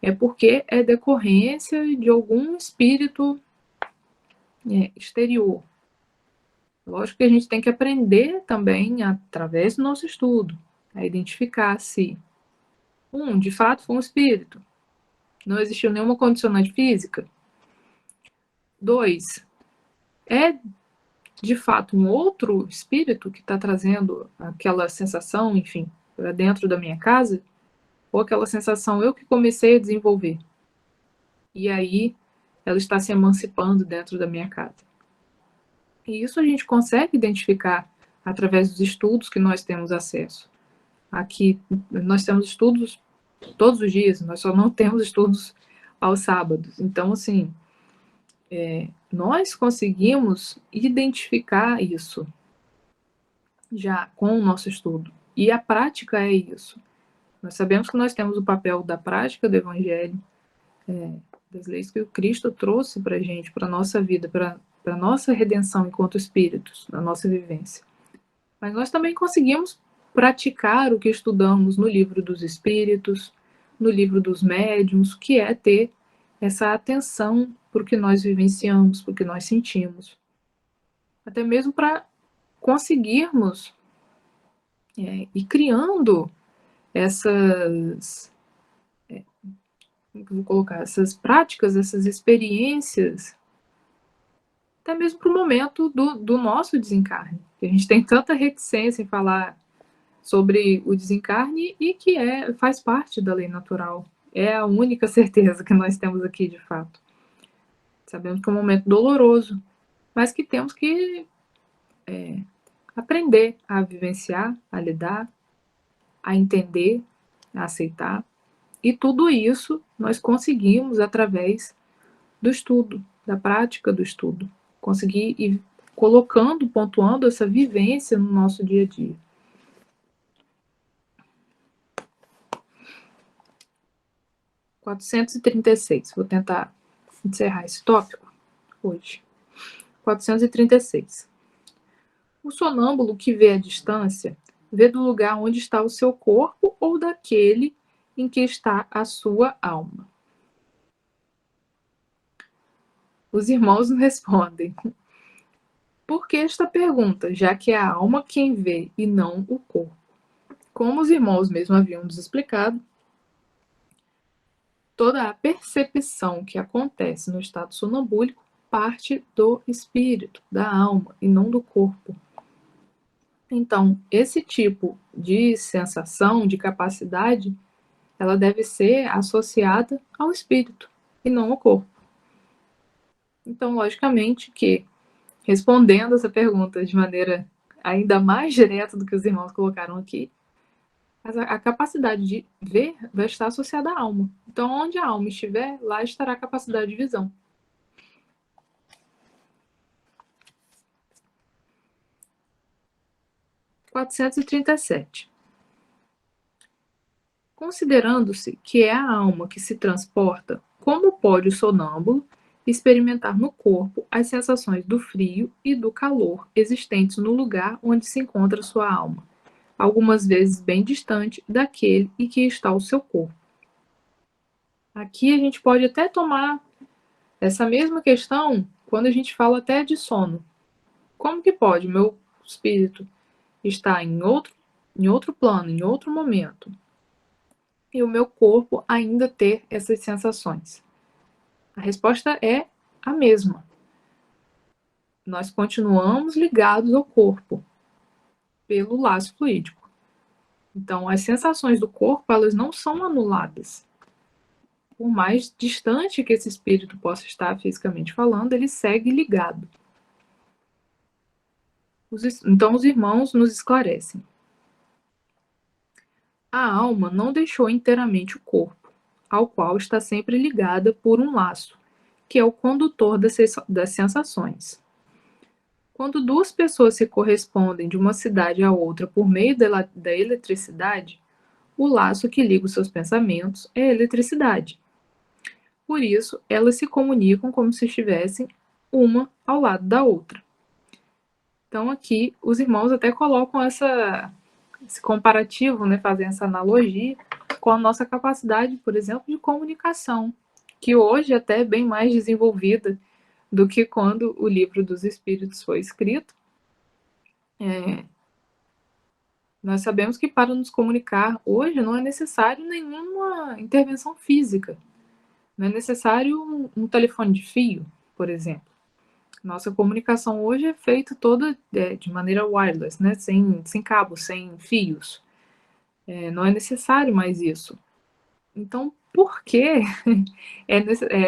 é porque é decorrência de algum espírito exterior. Lógico que a gente tem que aprender também, através do nosso estudo, a identificar se, de fato foi um espírito, não existiu nenhuma condicionante física. 2, é de fato um outro espírito que está trazendo aquela sensação, enfim, para dentro da minha casa, ou aquela sensação eu que comecei a desenvolver. E aí ela está se emancipando dentro da minha casa. E isso a gente consegue identificar através dos estudos que nós temos acesso. Aqui nós temos estudos todos os dias, nós só não temos estudos aos sábados. Então, assim, nós conseguimos identificar isso já com o nosso estudo. E a prática é isso. Nós sabemos que nós temos o papel da prática do Evangelho, das leis que o Cristo trouxe para a gente, para a nossa vida, para a nossa redenção enquanto espíritos, na nossa vivência. Mas nós também conseguimos praticar o que estudamos no livro dos Espíritos, no livro dos Médiuns, que é ter essa atenção para o que nós vivenciamos, para o que nós sentimos. Até mesmo para conseguirmos ir criando essas, vou colocar, essas práticas, essas experiências, até mesmo para o momento do nosso desencarne. A gente tem tanta reticência em falar sobre o desencarne e que faz parte da lei natural. É a única certeza que nós temos aqui, de fato. Sabemos que é um momento doloroso, mas que temos que aprender a vivenciar, a lidar, a entender, a aceitar. E tudo isso nós conseguimos através do estudo, da prática do estudo. Conseguir ir colocando, pontuando essa vivência no nosso dia a dia. (436). Vou tentar encerrar esse tópico hoje. 436. O sonâmbulo que vê a distância, vê do lugar onde está o seu corpo ou daquele em que está a sua alma. Os irmãos nos respondem: por que esta pergunta, já que é a alma quem vê e não o corpo? Como os irmãos mesmo haviam nos explicado, toda a percepção que acontece no estado sonambúlico parte do espírito, da alma, e não do corpo. Então, esse tipo de sensação, de capacidade, ela deve ser associada ao espírito e não ao corpo. Então, logicamente que, respondendo essa pergunta de maneira ainda mais direta do que os irmãos colocaram aqui, a capacidade de ver vai estar associada à alma. Então, onde a alma estiver, lá estará a capacidade de visão. (437). Considerando-se que é a alma que se transporta, como pode o sonâmbulo experimentar no corpo as sensações do frio e do calor existentes no lugar onde se encontra sua alma, algumas vezes bem distante daquele em que está o seu corpo? Aqui a gente pode até tomar essa mesma questão quando a gente fala até de sono. Como que pode o meu espírito estar em outro plano, em outro momento, e o meu corpo ainda ter essas sensações? A resposta é a mesma. Nós continuamos ligados ao corpo pelo laço fluídico. Então, as sensações do corpo, elas não são anuladas. Por mais distante que esse espírito possa estar fisicamente falando, ele segue ligado. Então, os irmãos nos esclarecem. A alma não deixou inteiramente o corpo, ao qual está sempre ligada por um laço, que é o condutor das sensações. Quando duas pessoas se correspondem de uma cidade a outra por meio da eletricidade, o laço que liga os seus pensamentos é a eletricidade. Por isso, elas se comunicam como se estivessem uma ao lado da outra. Então, aqui, os irmãos até colocam esse comparativo, né, fazem essa analogia com a nossa capacidade, por exemplo, de comunicação, que hoje é até bem mais desenvolvida do que quando o Livro dos Espíritos foi escrito. Nós sabemos que para nos comunicar hoje não é necessário nenhuma intervenção física. Não é necessário um telefone de fio, por exemplo. Nossa comunicação hoje é feita toda de maneira wireless, né? Sem cabos, sem fios. Não é necessário mais isso. Então, por que?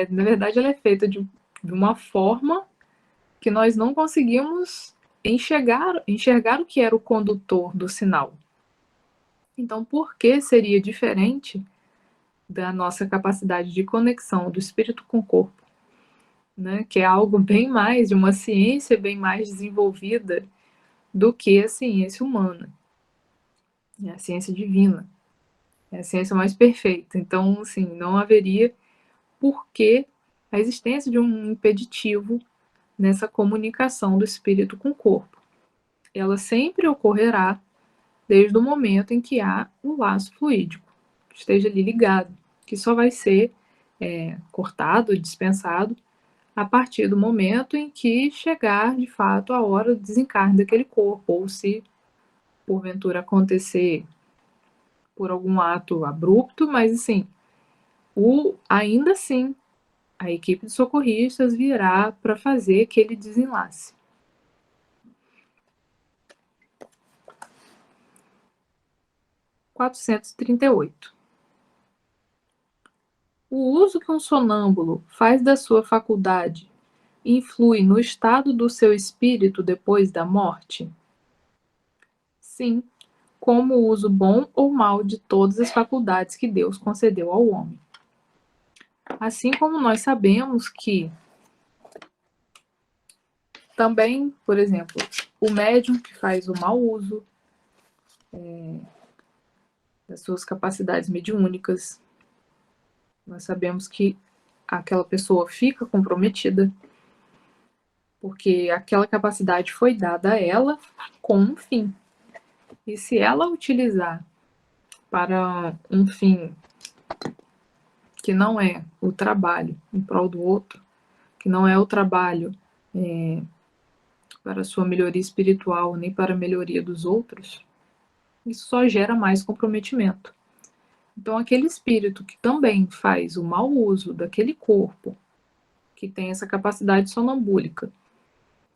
Na verdade, ela é feita de uma forma que nós não conseguimos enxergar o que era o condutor do sinal. Então, por que seria diferente da nossa capacidade de conexão do espírito com o corpo, né? Que é algo bem mais de uma ciência bem mais desenvolvida do que a ciência humana, a ciência divina, é a ciência mais perfeita. Então, assim, não haveria por que a existência de um impeditivo nessa comunicação do espírito com o corpo. Ela sempre ocorrerá desde o momento em que há o laço fluídico, esteja ali ligado, que só vai ser cortado, dispensado, a partir do momento em que chegar, de fato, a hora do desencarne daquele corpo, ou se, porventura, acontecer por algum ato abrupto, mas, assim, ainda assim, a equipe de socorristas virá para fazer aquele desenlace. (438) O uso que um sonâmbulo faz da sua faculdade influi no estado do seu espírito depois da morte? Sim, como o uso bom ou mau de todas as faculdades que Deus concedeu ao homem. Assim como nós sabemos que também, por exemplo, o médium que faz o mau uso das suas capacidades mediúnicas, nós sabemos que aquela pessoa fica comprometida, porque aquela capacidade foi dada a ela com um fim. E se ela utilizar para um fim que não é o trabalho em prol do outro, que não é o trabalho para a sua melhoria espiritual, nem para a melhoria dos outros, isso só gera mais comprometimento. Então, aquele espírito que também faz o mau uso daquele corpo, que tem essa capacidade sonambúlica,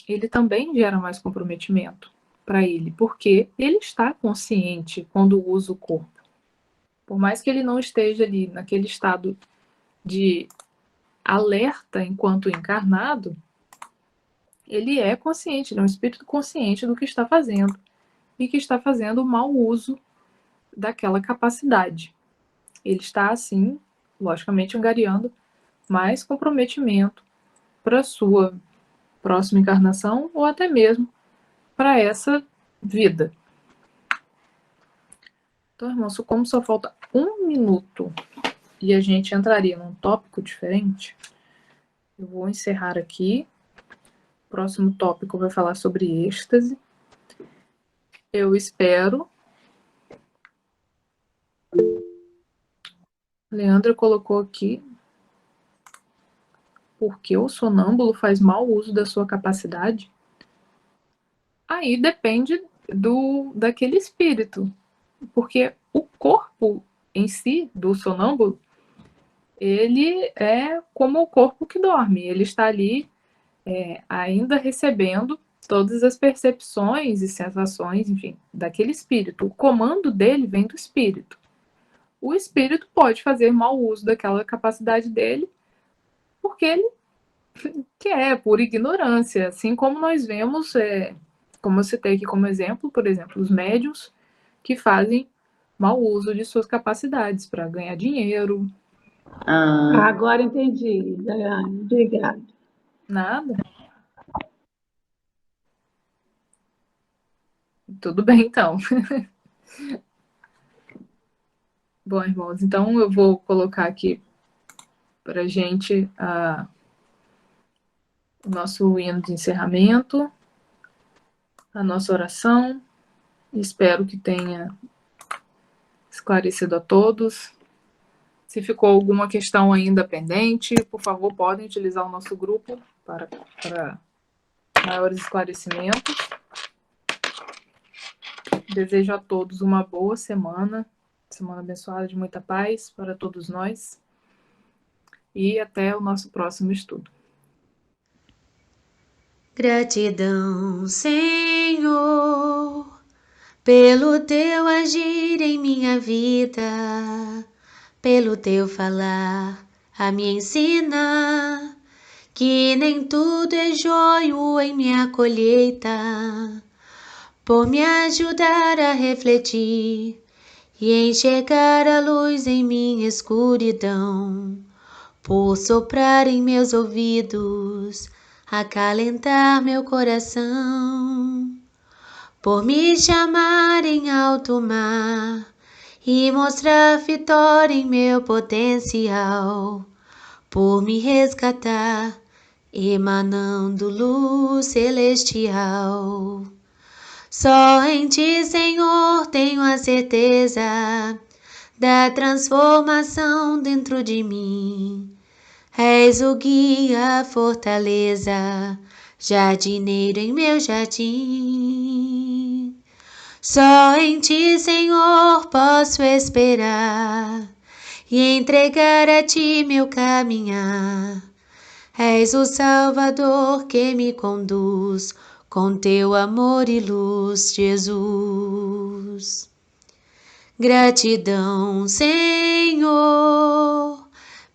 ele também gera mais comprometimento para ele, porque ele está consciente quando usa o corpo. Por mais que ele não esteja ali naquele estado de alerta enquanto encarnado, ele é consciente, ele é um espírito consciente do que está fazendo e que está fazendo o mau uso daquela capacidade. Ele está, assim, logicamente, angariando mais comprometimento para a sua próxima encarnação ou até mesmo para essa vida. Então, irmãos, como só falta 1 minuto e a gente entraria num tópico diferente, eu vou encerrar aqui. O próximo tópico vai falar sobre êxtase. Eu espero. Leandra colocou aqui: porque o sonâmbulo faz mau uso da sua capacidade? Aí depende daquele espírito, porque o corpo em si do sonâmbulo, ele é como o corpo que dorme, ele está ali ainda recebendo todas as percepções e sensações, enfim, daquele espírito. O comando dele vem do espírito. O espírito pode fazer mau uso daquela capacidade dele, porque ele quer, por ignorância, assim como nós vemos, como eu citei aqui como exemplo, por exemplo, os médiuns que fazem mau uso de suas capacidades para ganhar dinheiro. Agora entendi, Daiane. Obrigada. Nada. Tudo bem, então. Bom, irmãos, então eu vou colocar aqui para a gente o nosso hino de encerramento, a nossa oração. Espero que tenha esclarecido a todos. Se ficou alguma questão ainda pendente, por favor, podem utilizar o nosso grupo para maiores esclarecimentos. Desejo a todos uma boa semana abençoada de muita paz para todos nós. E até o nosso próximo estudo. Gratidão, Senhor, pelo teu agir em minha vida, pelo teu falar a me ensinar, que nem tudo é joio em minha colheita, por me ajudar a refletir e enxergar a luz em minha escuridão, por soprar em meus ouvidos, acalentar meu coração, por me chamar em alto mar e mostrar vitória em meu potencial, por me resgatar, emanando luz celestial. Só em ti, Senhor, tenho a certeza da transformação dentro de mim, És o guia, fortaleza, jardineiro em meu jardim. Só em ti, Senhor, posso esperar e entregar a ti meu caminhar. És o Salvador que me conduz com teu amor e luz, Jesus. Gratidão, Senhor,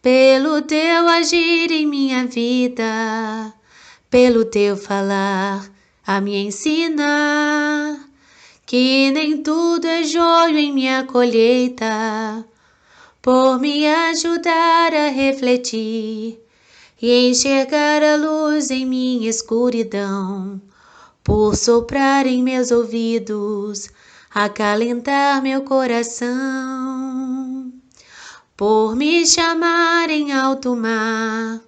pelo teu agir em minha vida, pelo teu falar a me ensinar, que nem tudo é joio em minha colheita, por me ajudar a refletir e enxergar a luz em minha escuridão, por soprar em meus ouvidos, acalentar meu coração, por me chamar em alto mar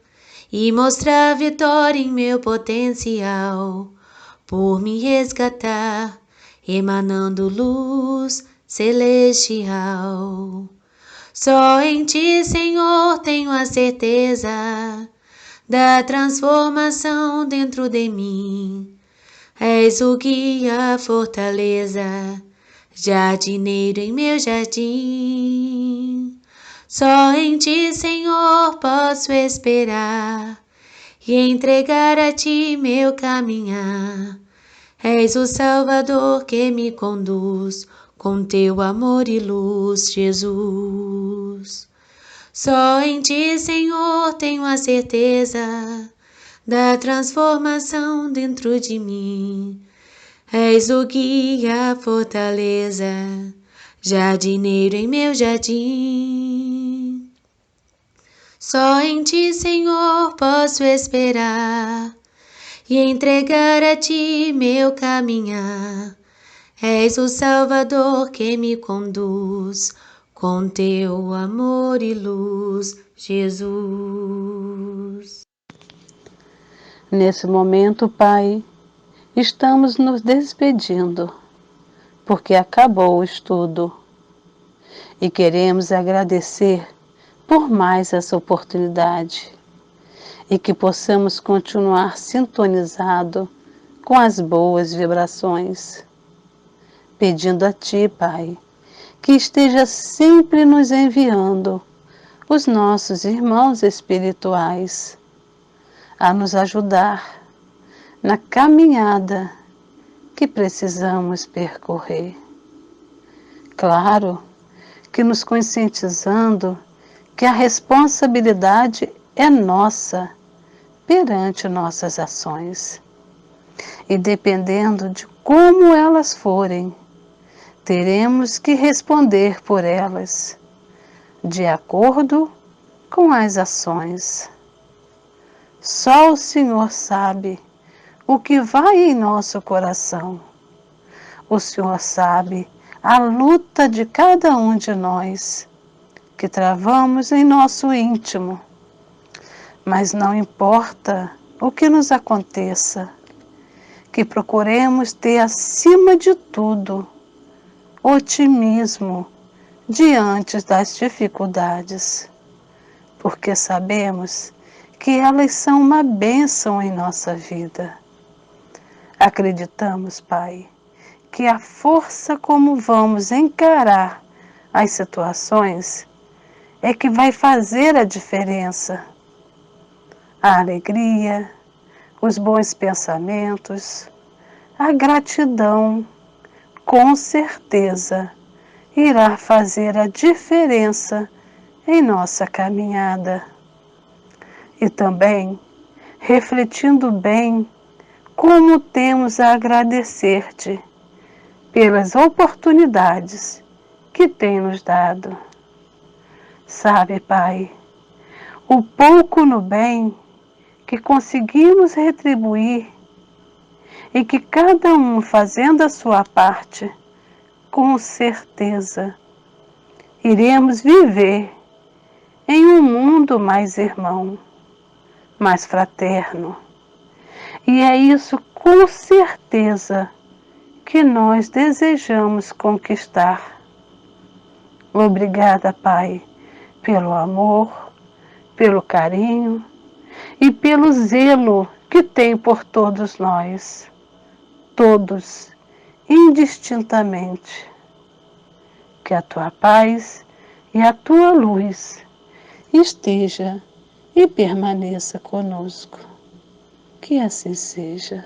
e mostrar vitória em meu potencial, por me resgatar, emanando luz celestial. Só em ti, Senhor, tenho a certeza da transformação dentro de mim. És o guia, a fortaleza, jardineiro em meu jardim. Só em ti, Senhor, posso esperar e entregar a ti meu caminhar. És o Salvador que me conduz com teu amor e luz, Jesus. Só em ti, Senhor, tenho a certeza da transformação dentro de mim. És o guia, a fortaleza, jardineiro em meu jardim. Só em ti, Senhor, posso esperar e entregar a ti meu caminhar. És o Salvador que me conduz com teu amor e luz, Jesus. Nesse momento, Pai, estamos nos despedindo, porque acabou o estudo. E queremos agradecer por mais essa oportunidade e que possamos continuar sintonizado com as boas vibrações. Pedindo a Ti, Pai, que esteja sempre nos enviando os nossos irmãos espirituais a nos ajudar na caminhada que precisamos percorrer. Claro que nos conscientizando que a responsabilidade é nossa perante nossas ações. E dependendo de como elas forem, teremos que responder por elas, de acordo com as ações. Só o Senhor sabe o que vai em nosso coração. O Senhor sabe a luta de cada um de nós, que travamos em nosso íntimo. Mas não importa o que nos aconteça, que procuremos ter acima de tudo otimismo diante das dificuldades, porque sabemos que elas são uma bênção em nossa vida. Acreditamos, Pai, que a força como vamos encarar as situações é que vai fazer a diferença. A alegria, os bons pensamentos, a gratidão, com certeza, irá fazer a diferença em nossa caminhada. E também, refletindo bem como temos a agradecer-te pelas oportunidades que tem nos dado. Sabe, Pai, o pouco no bem que conseguimos retribuir e que cada um fazendo a sua parte, com certeza, iremos viver em um mundo mais irmão, mais fraterno. E é isso com certeza que nós desejamos conquistar. Obrigada, Pai, pelo amor, pelo carinho e pelo zelo que tem por todos nós, todos, indistintamente. Que a tua paz e a tua luz esteja e permaneça conosco. Que assim seja.